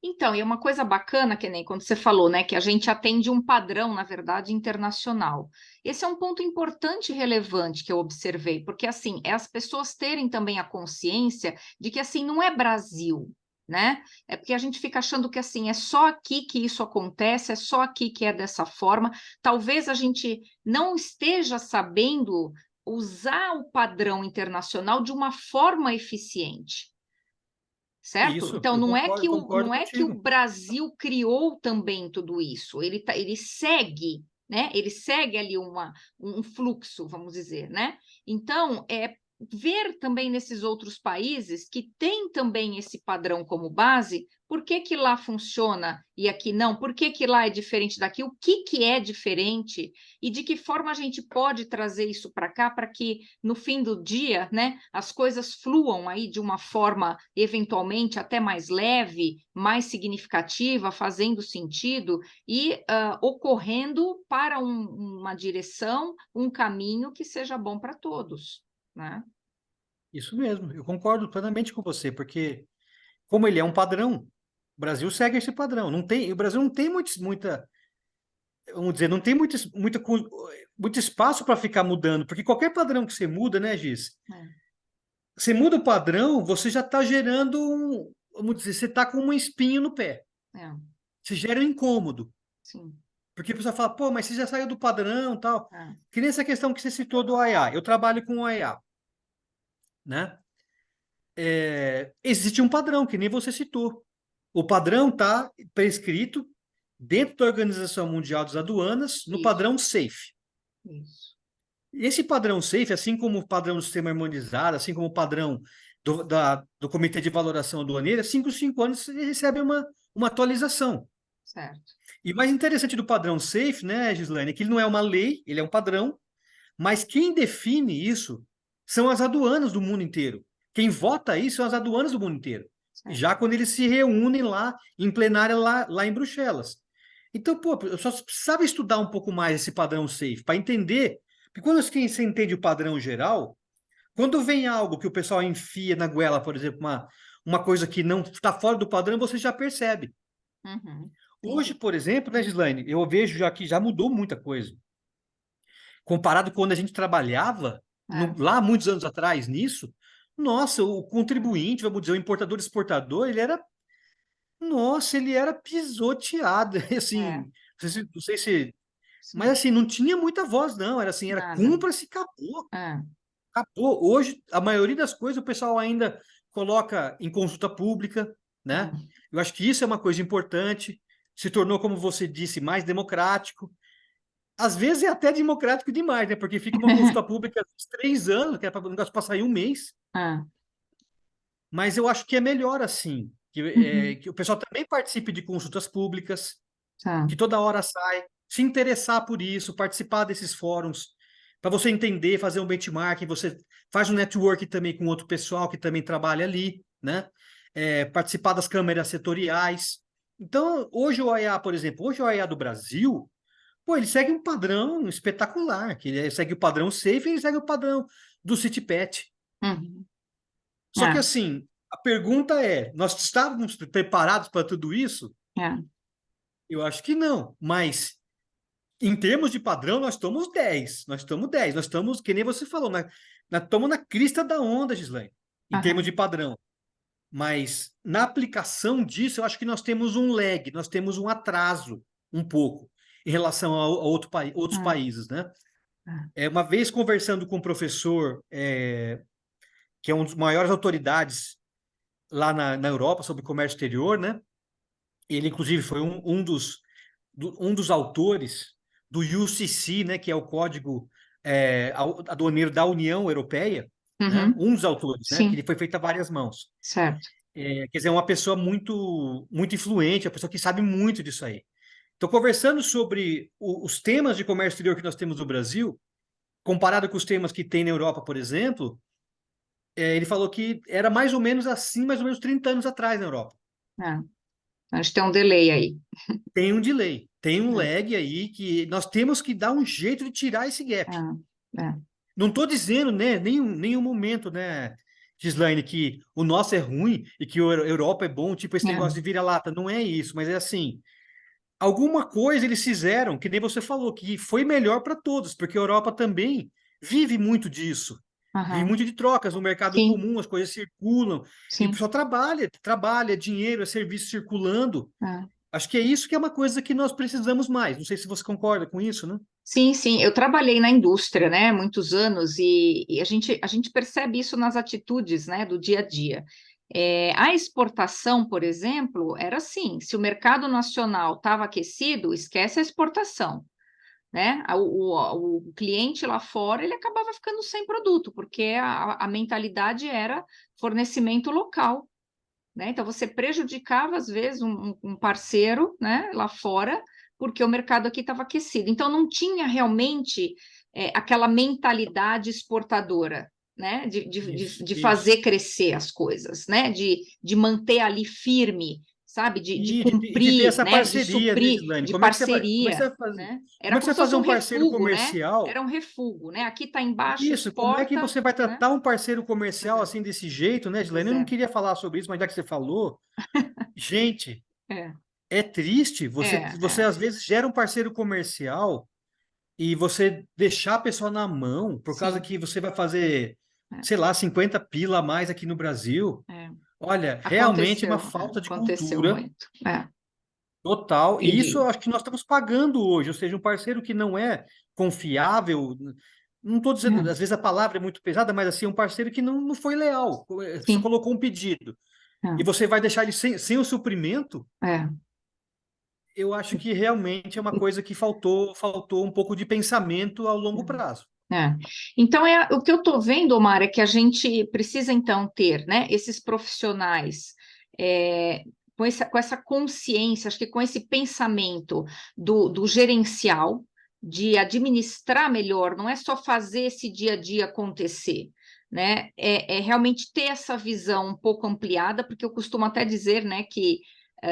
Então, e é uma coisa bacana, que nem quando você falou, né, que a gente atende um padrão, na verdade, internacional. Esse é um ponto importante e relevante que eu observei, porque assim, é as pessoas terem também a consciência de que assim não é Brasil, né? É porque a gente fica achando que assim é só aqui que isso acontece, é só aqui que é dessa forma. Talvez a gente não esteja sabendo usar o padrão internacional de uma forma eficiente. Certo? Isso, Então, eu não é concordo, que concordo não é que o contigo. Brasil criou também tudo isso. Ele segue, né? Ele segue ali um fluxo, vamos dizer, né? Então, ver também nesses outros países que têm também esse padrão como base, por que que lá funciona e aqui não? Por que que lá é diferente daqui? O que que é diferente? E de que forma a gente pode trazer isso para cá para que no fim do dia, né, as coisas fluam aí de uma forma eventualmente até mais leve, mais significativa, fazendo sentido e ocorrendo para uma direção, um caminho que seja bom para todos, né? Isso mesmo, eu concordo plenamente com você, porque como ele é um padrão, o Brasil segue esse padrão. Não tem, o Brasil não tem muita, vamos dizer, não tem muito espaço para ficar mudando, porque qualquer padrão que você muda, né, Giz? É, Você muda o padrão, você já está gerando vamos dizer, você está com um espinho no pé. é, Você gera um incômodo. sim, Porque a pessoa fala, pô, mas você já saiu do padrão e tal. é, Que nem essa questão que você citou do OEA. Eu trabalho com OEA, né? Existe um padrão, que nem você citou. O padrão está prescrito dentro da Organização Mundial das Aduanas, no isso, padrão SAFE. isso, Esse padrão SAFE, assim como o padrão do sistema harmonizado, assim como o padrão do Comitê de Valoração Aduaneira, 5 anos você recebe uma atualização. certo. E o mais interessante do padrão SAFE, né, Gislaine, é que ele não é uma lei, ele é um padrão, mas quem define isso são as aduanas do mundo inteiro. Quem vota isso são as aduanas do mundo inteiro. Certo. Já quando eles se reúnem lá em plenária lá em Bruxelas. Então, pô, eu só precisava estudar um pouco mais esse padrão SAFE para entender. Porque quando você entende o padrão geral, quando vem algo que o pessoal enfia na goela, por exemplo, uma coisa que não está fora do padrão, você já percebe. Uhum, Hoje, entendi. por exemplo, né, Gislaine, eu vejo já que já mudou muita coisa. Comparado com quando a gente trabalhava É, lá muitos anos atrás nisso, nossa, o contribuinte, vamos dizer, o importador exportador, nossa, ele era pisoteado, é, assim, não sei se, mas sim, assim, não tinha muita voz, não, era assim, era nada. cumpra-se, acabou, É, acabou. Hoje, a maioria das coisas o pessoal ainda coloca em consulta pública, né? é, Eu acho que isso é uma coisa importante, se tornou, como você disse, mais democrático. Às vezes é até democrático demais, né? Porque fica uma consulta pública de 3 anos, que é para o negócio passar em um mês. é, Mas eu acho que é melhor assim, uhum, que o pessoal também participe de consultas públicas, tá, que toda hora sai, se interessar por isso, participar desses fóruns, para você entender, fazer um benchmarking, você faz um network também com outro pessoal que também trabalha ali, né? Participar das câmeras setoriais. Então, hoje o OEA, por exemplo, hoje o OEA do Brasil, pô, ele segue um padrão espetacular, que ele segue o padrão SAFE e ele segue o padrão do CITPAT. uhum, Só que é, assim, a pergunta é, nós estávamos preparados para tudo isso? é, Eu acho que não, mas em termos de padrão, nós estamos 10, nós estamos, que nem você falou, nós estamos na crista da onda, Gislaine, em termos aham, de padrão. Mas na aplicação disso, eu acho que nós temos um lag, nós temos um atraso um pouco em relação a outros é, países, né? é, Uma vez conversando com um professor, que é um dos maiores autoridades lá na Europa sobre comércio exterior, né? Ele, inclusive, foi um dos autores do UCC, né? Que é o Código Aduaneiro da União Europeia, né? uhum, Um dos autores, né? Que sim, ele foi feito a várias mãos. certo, Quer dizer, é uma pessoa muito, muito influente, uma pessoa que sabe muito disso aí. Então, conversando sobre os temas de comércio exterior que nós temos no Brasil, comparado com os temas que tem na Europa, por exemplo, ele falou que era mais ou menos assim, mais ou menos 30 anos atrás na Europa. é. A gente tem um delay aí. Tem um delay, tem um É, lag aí que nós temos que dar um jeito de tirar esse gap. é, é, Não estou dizendo, né, nenhum momento, né, Gislaine, que o nosso é ruim e que a Europa é bom, tipo esse negócio de vira-lata. Não é isso, mas é assim, alguma coisa eles fizeram, que nem você falou, que foi melhor para todos, porque a Europa também vive muito disso. Vive Aham. muito de trocas no mercado Sim, comum, as coisas circulam, e o sim. pessoal trabalha, é dinheiro, é serviço circulando. É. Acho que é isso que é uma coisa que nós precisamos mais. Não sei se você concorda com isso, né? Sim, sim, eu trabalhei na indústria, né, muitos anos, e a gente percebe isso nas atitudes, né, do dia a dia. A exportação, por exemplo, era assim: se o mercado nacional estava aquecido, esquece a exportação, né? O cliente lá fora, ele acabava ficando sem produto, porque a mentalidade era fornecimento local, né? Então você prejudicava às vezes um parceiro, né, lá fora, porque o mercado aqui estava aquecido. Então não tinha realmente aquela mentalidade exportadora, né, de Isso. fazer crescer as coisas, né, de manter ali firme, sabe, de E de ter cumprir, essa né, de parceria, né, suprir, Gislaine? de Como é que você parceria, vai fazer? né? Como Era é que você como vai se fosse fazer um um parceiro refúgio, né? comercial? Era um refúgio, né? Aqui está embaixo, Isso, como é que exporta, você vai né? tratar um parceiro Pois comercial é, assim desse jeito, né, pois Gislaine? Eu não é, queria falar sobre isso, mas já que você falou, gente, é, é triste. Você, é, você às vezes gera um parceiro comercial e você deixar a pessoa na mão por causa sim. que você vai fazer, É. sei lá, 50 pila a mais aqui no Brasil. É, Olha, realmente é uma aconteceu, falta de aconteceu cultura muito. É. total. E E de, isso eu acho que nós estamos pagando hoje. Ou seja, um parceiro que não é confiável. Não estou dizendo, é, às vezes a palavra é muito pesada, mas assim, um parceiro que não foi leal. Você sim, colocou um pedido e é, você vai deixar ele sem o suprimento. é. Eu acho que realmente é uma coisa que faltou um pouco de pensamento ao longo prazo. É. Então, o que eu estou vendo, Omar, é que a gente precisa, então, ter, né, esses profissionais é, com essa consciência, acho que com esse pensamento do gerencial, de administrar melhor, não é só fazer esse dia a dia acontecer, né? É realmente ter essa visão um pouco ampliada, porque eu costumo até dizer, né, que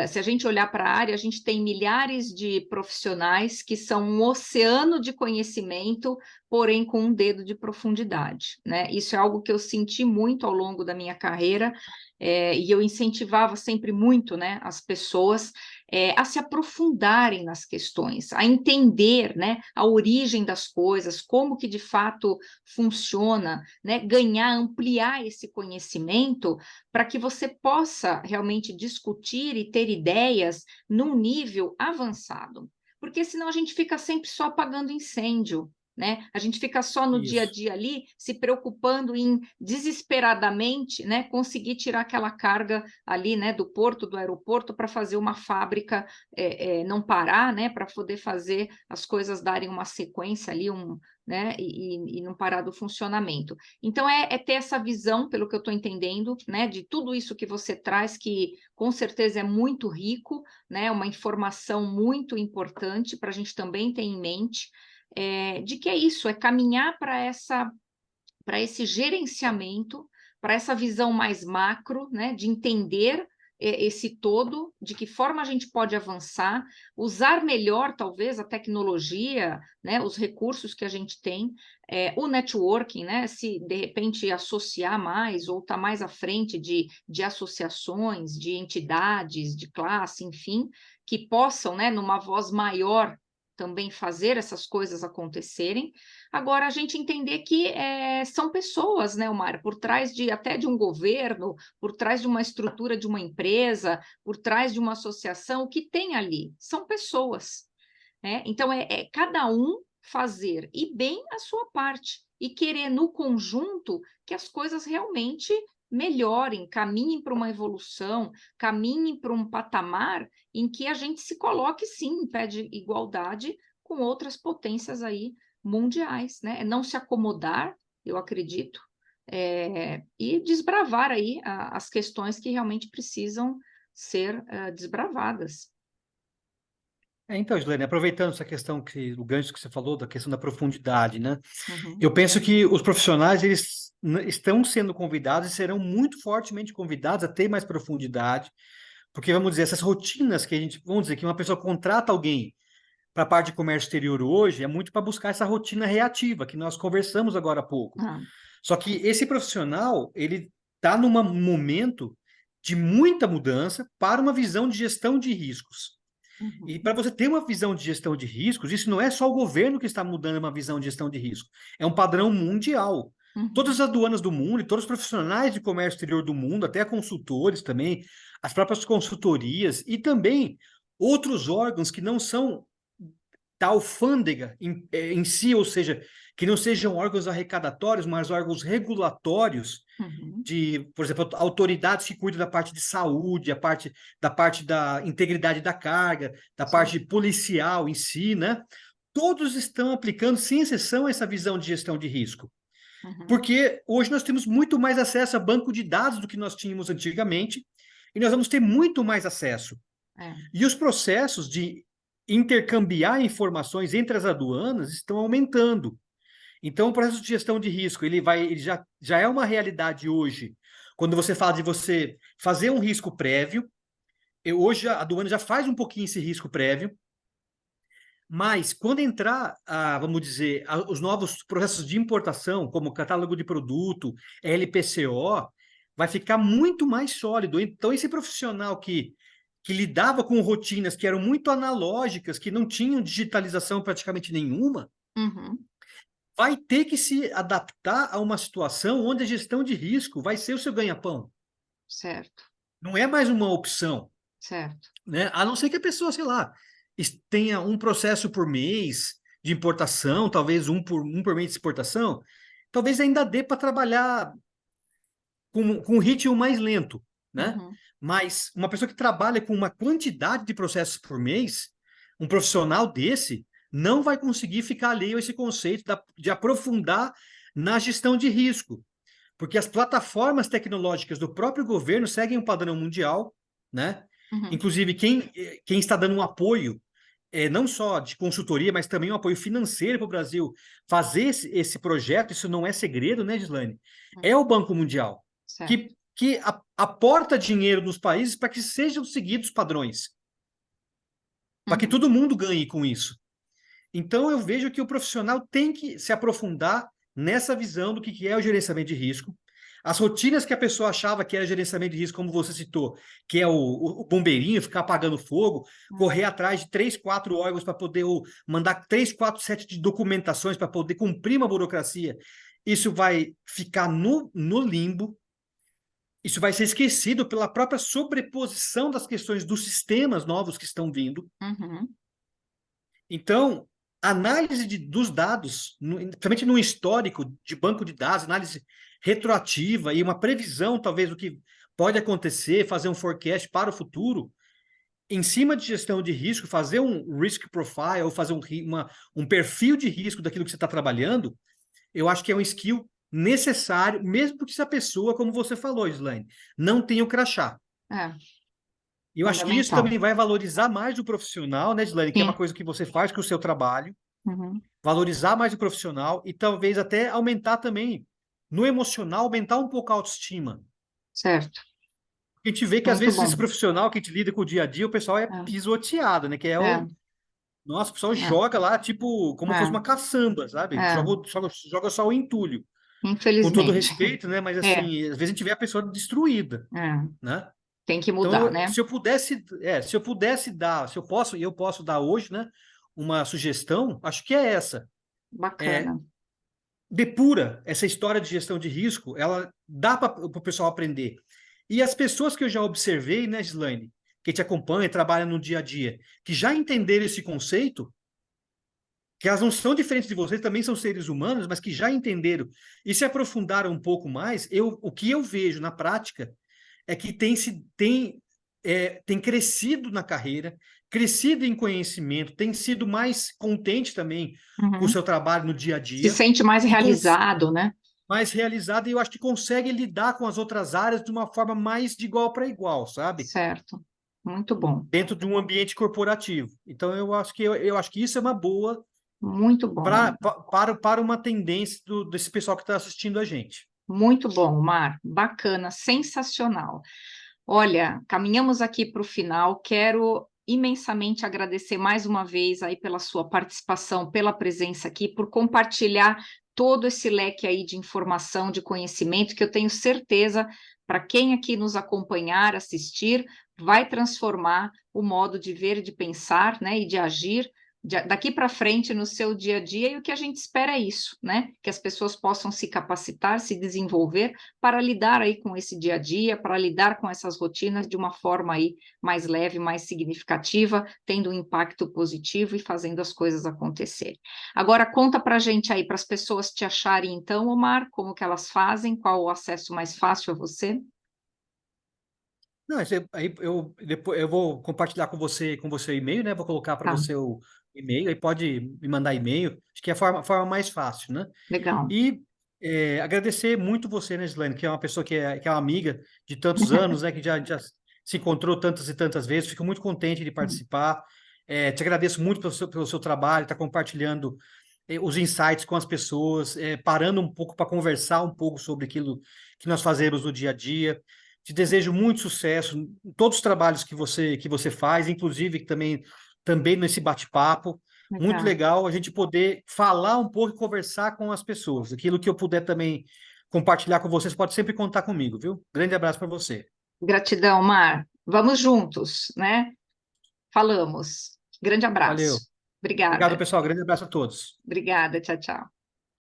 se a gente olhar para a área, a gente tem milhares de profissionais que são um oceano de conhecimento, porém com um dedo de profundidade, né? Isso é algo que eu senti muito ao longo da minha carreira, e eu incentivava sempre muito, né, as pessoas a se aprofundarem nas questões, a entender, né, a origem das coisas, como que de fato funciona, né, ganhar, ampliar esse conhecimento para que você possa realmente discutir e ter ideias num nível avançado. Porque senão a gente fica sempre só apagando incêndio, né? A gente fica só no dia a Isso. dia ali, se preocupando em desesperadamente, né, conseguir tirar aquela carga ali, né, do porto, do aeroporto, para fazer uma fábrica não parar, né, para poder fazer as coisas darem uma sequência ali, né, e não parar do funcionamento. Então, ter essa visão, pelo que eu estou entendendo, né, de tudo isso que você traz, que com certeza é muito rico, né, uma informação muito importante para a gente também ter em mente, de que é isso, é caminhar para esse gerenciamento, para essa visão mais macro, né, de entender esse todo, de que forma a gente pode avançar, usar melhor, talvez, a tecnologia, né, os recursos que a gente tem, o networking, né, se de repente associar mais ou estar mais à frente de associações, de entidades, de classe, enfim, que possam, né, numa voz maior, também fazer essas coisas acontecerem. Agora, a gente entender que são pessoas, né, Omar, por trás até de um governo, por trás de uma estrutura de uma empresa, por trás de uma associação, o que tem ali são pessoas, né? Então, cada um fazer e bem a sua parte e querer no conjunto que as coisas realmente melhorem, caminhem para uma evolução, caminhem para um patamar em que a gente se coloque, sim, em pé de igualdade com outras potências aí mundiais, né? Não se acomodar, eu acredito, e desbravar aí as questões que realmente precisam ser desbravadas. Então, Gislaine, aproveitando essa questão o gancho que você falou, da questão da profundidade, né? Uhum. Eu penso que os profissionais, eles estão sendo convidados e serão muito fortemente convidados a ter mais profundidade, porque, vamos dizer, essas rotinas que a gente, vamos dizer, que uma pessoa contrata alguém para a parte de comércio exterior hoje, é muito para buscar essa rotina reativa, que nós conversamos agora há pouco. Ah, Só que esse profissional, ele está num momento de muita mudança para uma visão de gestão de riscos. E para você ter uma visão de gestão de riscos, isso não é só o governo que está mudando uma visão de gestão de risco, é um padrão mundial. Todas as aduanas do mundo e todos os profissionais de comércio exterior do mundo, até consultores também, as próprias consultorias e também outros órgãos que não são da alfândega em si, ou seja, que não sejam órgãos arrecadatórios, mas órgãos regulatórios de, por exemplo, autoridades que cuidam da parte de saúde, da parte da integridade da carga, da parte policial em si, né? Todos estão aplicando, sem exceção, essa visão de gestão de risco. Porque hoje nós temos muito mais acesso a banco de dados do que nós tínhamos antigamente, e nós vamos ter muito mais acesso. E os processos de intercambiar informações entre as aduanas estão aumentando. Então, o processo de gestão de risco, ele já é uma realidade hoje. Quando você fala de você fazer um risco prévio, hoje a aduana já faz um pouquinho esse risco prévio, mas quando entrar, vamos dizer, os novos processos de importação, como catálogo de produto, LPCO, vai ficar muito mais sólido. Então, esse profissional que lidava com rotinas que eram muito analógicas, que não tinham digitalização praticamente nenhuma, vai ter que se adaptar a uma situação onde a gestão de risco vai ser o seu ganha-pão. Certo. Não é mais uma opção. Certo. Né? A não ser que a pessoa, sei lá, tenha um processo por mês de importação, talvez um por mês de exportação, talvez ainda dê para trabalhar com um ritmo mais lento, né? Mas uma pessoa que trabalha com uma quantidade de processos por mês, um profissional desse, não vai conseguir ficar alheio a esse conceito de aprofundar na gestão de risco, porque as plataformas tecnológicas do próprio governo seguem um padrão mundial, né? Inclusive, quem está dando um apoio, não só de consultoria, mas também um apoio financeiro para o Brasil fazer esse projeto, isso não é segredo, né, Gislaine? É o Banco Mundial, que aporta dinheiro nos países para que sejam seguidos padrões, para que todo mundo ganhe com isso. Então, eu vejo que o profissional tem que se aprofundar nessa visão do que é o gerenciamento de risco. As rotinas que a pessoa achava que era gerenciamento de risco, como você citou, que é o bombeirinho, ficar apagando fogo, correr atrás de 3, 4 órgãos para poder mandar 3, 4 sets de documentações para poder cumprir uma burocracia, isso vai ficar no limbo, isso vai ser esquecido pela própria sobreposição das questões dos sistemas novos que estão vindo. Então, análise dos dados, principalmente no histórico de banco de dados, análise retroativa e uma previsão, talvez, do que pode acontecer, fazer um forecast para o futuro, em cima de gestão de risco, fazer um risk profile, ou fazer um perfil de risco daquilo que você está trabalhando, eu acho que é um skill necessário, mesmo que essa pessoa, como você falou, Gislaine, não tenha o crachá. Eu acho que isso também vai valorizar mais o profissional, né, Gislaine, que é uma coisa que você faz com o seu trabalho, valorizar mais o profissional e talvez até aumentar também, no emocional, aumentar um pouco a autoestima. Certo. A gente vê que, às vezes, esse profissional que a gente lida com o dia a dia, o pessoal é pisoteado, né? Que nossa, o pessoal joga lá, tipo, como fosse uma caçamba, sabe? Joga só o entulho. Infelizmente. Com todo respeito, né? Mas, assim, às vezes a gente vê a pessoa destruída, né? Tem que mudar, então, né? Se eu pudesse dar, eu posso dar hoje, né? Uma sugestão, acho que é essa. Bacana. Depura essa história de gestão de risco, ela dá para o pessoal aprender. E as pessoas que eu já observei, né, Gislaine, que te acompanha, trabalha no dia a dia, que já entenderam esse conceito, que elas não são diferentes de vocês, também são seres humanos, mas que já entenderam e se aprofundaram um pouco mais, o que eu vejo na prática é que tem crescido na carreira, crescido em conhecimento, tem sido mais contente também com o seu trabalho no dia a dia. Se sente mais realizado, né? Mais realizado, e eu acho que consegue lidar com as outras áreas de uma forma mais de igual para igual, sabe? Certo. Muito bom. Dentro de um ambiente corporativo. Então, eu acho que isso é uma boa. Muito bom. Para uma tendência desse pessoal que está assistindo a gente. Muito bom, Mar. Bacana, sensacional. Olha, caminhamos aqui para o final. Quero imensamente agradecer mais uma vez aí pela sua participação, pela presença aqui, por compartilhar todo esse leque aí de informação, de conhecimento, que eu tenho certeza para quem aqui nos acompanhar, assistir, vai transformar o modo de ver, de pensar, né, e de agir daqui para frente no seu dia a dia, e o que a gente espera é isso, né? Que as pessoas possam se capacitar, se desenvolver para lidar aí com esse dia a dia, para lidar com essas rotinas de uma forma aí mais leve, mais significativa, tendo um impacto positivo e fazendo as coisas acontecerem. Agora conta para a gente aí, para as pessoas te acharem então, Omar, como que elas fazem, qual o acesso mais fácil a você? Não, aí depois eu vou compartilhar com você o e-mail, né? Vou colocar para Tá, você o e-mail, aí pode me mandar e-mail. Acho que é a forma mais fácil, né? legal. E agradecer muito você, né, Gislaine, que é uma pessoa que é uma amiga de tantos anos, né? Que já se encontrou tantas e tantas vezes. Fico muito contente de participar. Te agradeço muito pelo seu trabalho, estar compartilhando os insights com as pessoas, parando um pouco para conversar um pouco sobre aquilo que nós fazemos no dia a dia. Te desejo muito sucesso em todos os trabalhos que você faz, inclusive também nesse bate-papo. Muito Legal. legal a gente poder falar um pouco e conversar com as pessoas. Aquilo que eu puder também compartilhar com vocês, pode sempre contar comigo, viu? Grande abraço para você. Gratidão, Mar. Vamos juntos, né? Falamos. Grande Valeu. abraço. Obrigado, Obrigada. pessoal. Grande abraço a todos. Obrigada. Tchau, tchau.